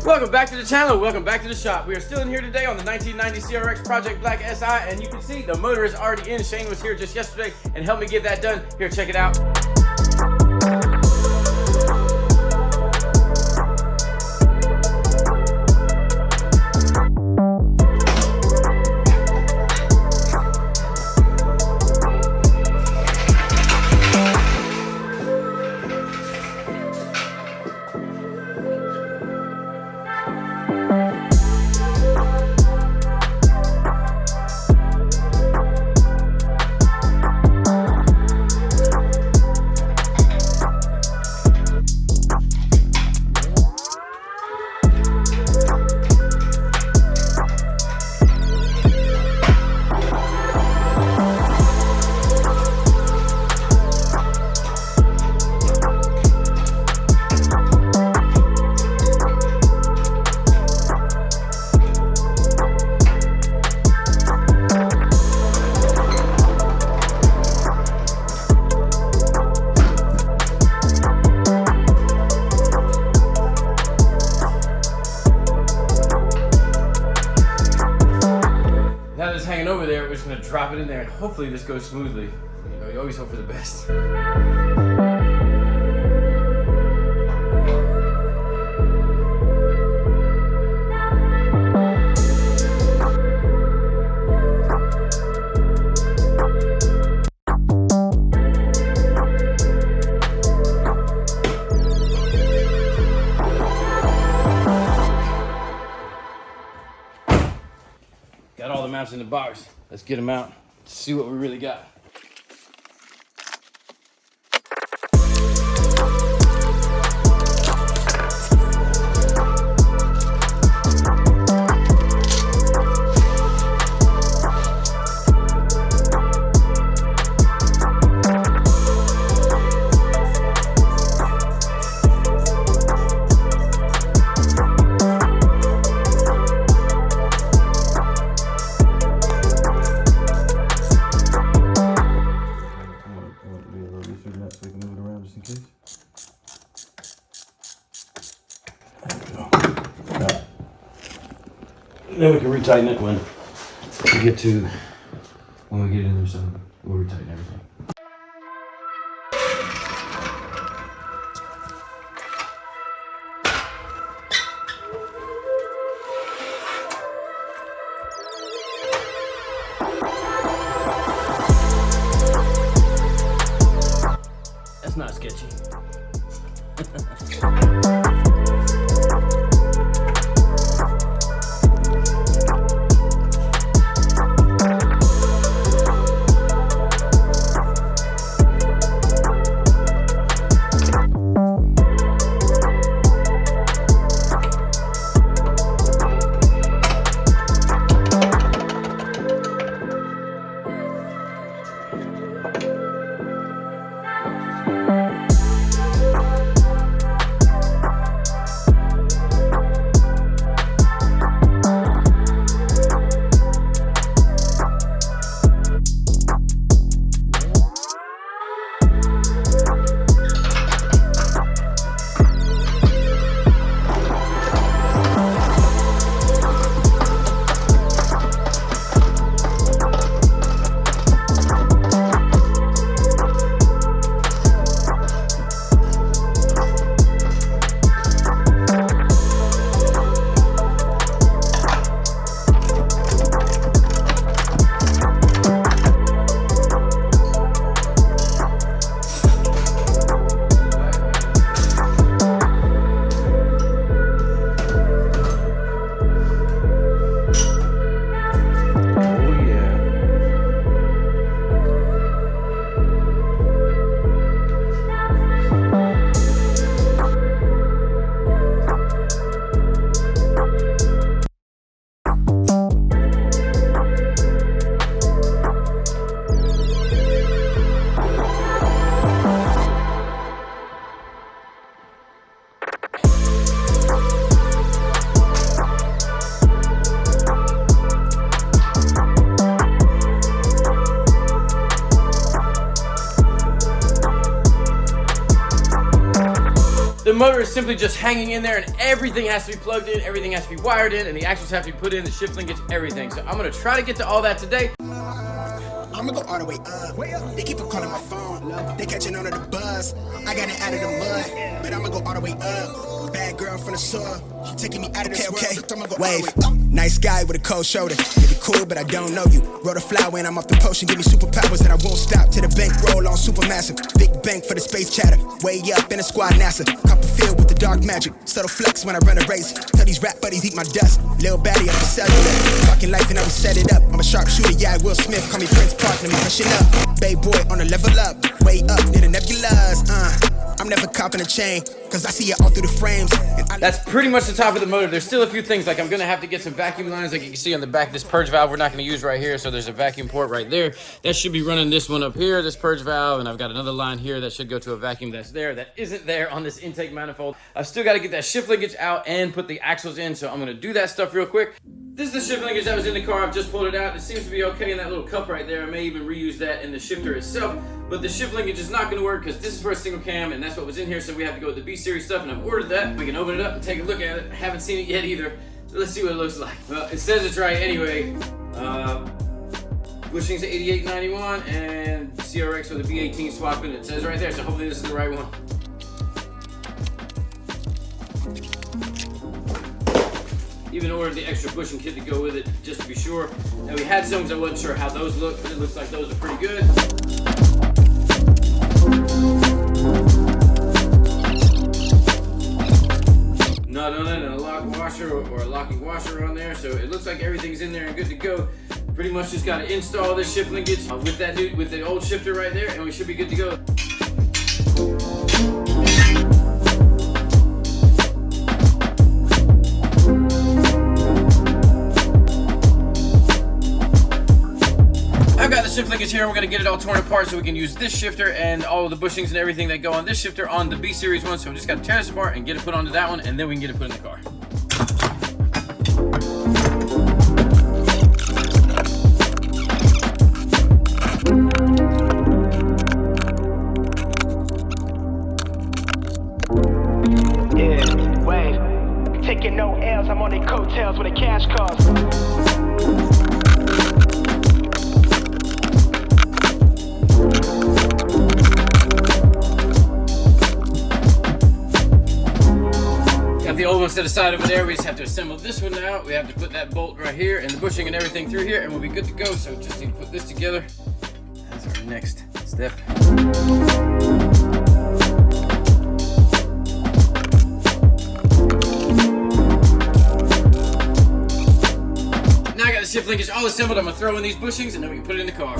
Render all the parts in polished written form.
Welcome back to the channel, welcome back to the shop. We are still in here today on the 1990 CRX Project Black SI, and you can see the motor is already in. Shane was here just yesterday and helped me get that done. Here, check it out. Hanging over there, we're just gonna drop it in there and hopefully this goes smoothly. You know, you always hope for the best. Got all the mounts in the box. Let's get them out. See what we really got. Then we can retighten it when we get in there, so we'll retighten everything. That's not sketchy. the motor is simply just hanging in there, and everything has to be plugged in, everything has to be wired in, and the axles have to be put in, the shift linkage, everything. So I'm gonna try to get to all that today. I'ma go all the way up. They keep on calling my phone. They catching on to the buzz. I got it out of the mud, but I'ma go all the way up. Bad girl from the soil. She taking me out of this world. I'ma go wave. Nice guy with a cold shoulder. You be cool, but I don't know you. Wrote a flower and I'm off the potion. Give me superpowers that I won't stop. To the bank roll on supermassive. Big bank for the space chatter. Way up in the squad NASA. Copperfield with the dark magic. Subtle flex when I run a race. Tell these rap buddies eat my dust. Lil baddie up the cellular. Talking life and I will set it up. I'm a sharpshooter, yeah, Will Smith. Call me Prince Park, let me freshen up. Bay boy on a level up. Way up near the nebulas. I'm never copping a chain, cause I see it all through the frames. That's pretty much the top of the motor. There's still a few things, like I'm gonna have to get some vacuum lines, like you can see on the back of this purge valve we're not gonna use right here, so there's a vacuum port right there. That should be running this one up here, this purge valve, and I've got another line here that should go to a vacuum that's there, that isn't there on this intake manifold. I've still gotta get that shift linkage out and put the axles in, so I'm gonna do that stuff real quick. This is the shift linkage that was in the car. I've just pulled it out. It seems to be okay in that little cup right there. I may even reuse that in the shifter itself, but the shift linkage is not gonna work because this is for a single cam, and that's what was in here, so we have to go with the B series stuff, and I've ordered that. We can open it up and take a look at it. I haven't seen it yet either, so let's see what it looks like. Well, it says it's right anyway. Bushings 8891 and CRX with a B18 swap in it. It says right there, so hopefully this is the right one. Even ordered the extra bushing kit to go with it, just to be sure. Now we had some because I wasn't sure how those look, but it looks like those are pretty good. Not on it, and a lock washer or a locking washer on there, so it looks like everything's in there and good to go. Pretty much just got to install this shift linkage with that new, with the old shifter right there, and we should be good to go. Shift linkage here, we're gonna get it all torn apart so we can use this shifter and all of the bushings and everything that go on this shifter on the B series one. So we just gotta tear this apart and get it put onto that one, and then we can get it put in the car. Yeah, wait, taking no L's, I'm on their coattails with a cash cars. The old one set aside over there. We just have to assemble this one now. We have to put that bolt right here and the bushing and everything through here, and we'll be good to go. So just need to put this together. That's our next step. Now I got the shift linkage all assembled. I'm gonna throw in these bushings and then we can put it in the car.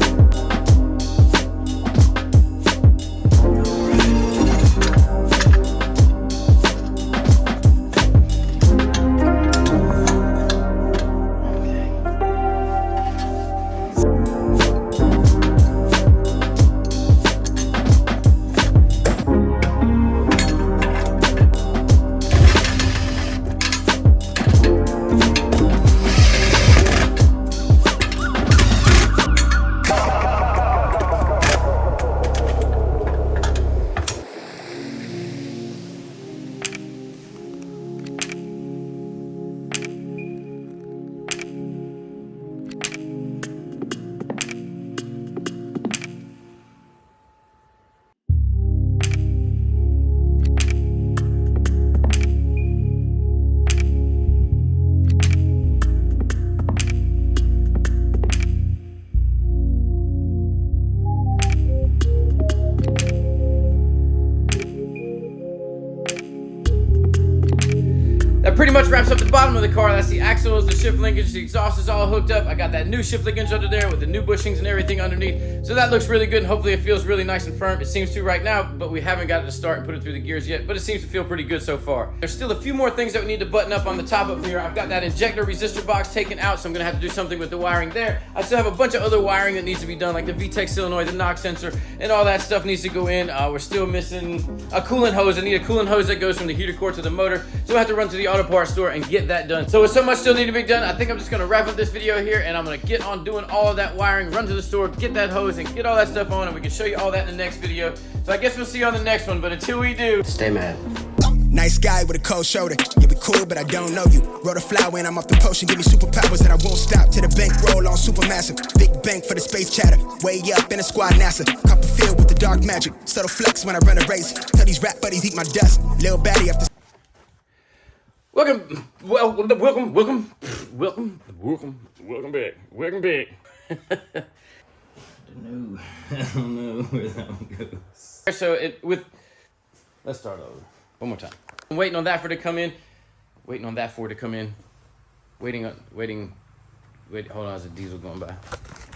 That pretty much wraps up the bottom of the car. That's the axles, the shift linkage, the exhaust is all hooked up. I got that new shift linkage under there with the new bushings and everything underneath. So that looks really good, and hopefully it feels really nice and firm. It seems to right now, but we haven't got it to start and put it through the gears yet, but it seems to feel pretty good so far. There's still a few more things that we need to button up on the top up here. I've got that injector resistor box taken out, so I'm gonna have to do something with the wiring there. I still have a bunch of other wiring that needs to be done, like the VTEC solenoid, the knock sensor, and all that stuff needs to go in. We're still missing a coolant hose. I need a coolant hose that goes from the heater core to the motor, so I have to run to the auto parts store and get that done. So with so much still need to be done, I think I'm just gonna wrap up this video here, and I'm gonna get on doing all of that wiring, run to the store, get that hose, and get all that stuff on, and we can show you all that in the next video. So I guess we'll see you on the next one, but until we do, stay mad. Nice guy with a cold shoulder. You be cool, but I don't know you. Wrote a flower and I'm off the potion. Give me superpowers that I won't stop. To the bank roll on supermassive. Big bank for the space chatter. Way up in a squad NASA. Copper field with the dark magic. Subtle flex when I run a race. Tell these rap buddies eat my dust. Lil baddie after. Welcome back. Welcome back. I don't know where that one goes. So let's start over. One more time. I'm waiting on that for it to come in. Wait, hold on, there's a diesel going by.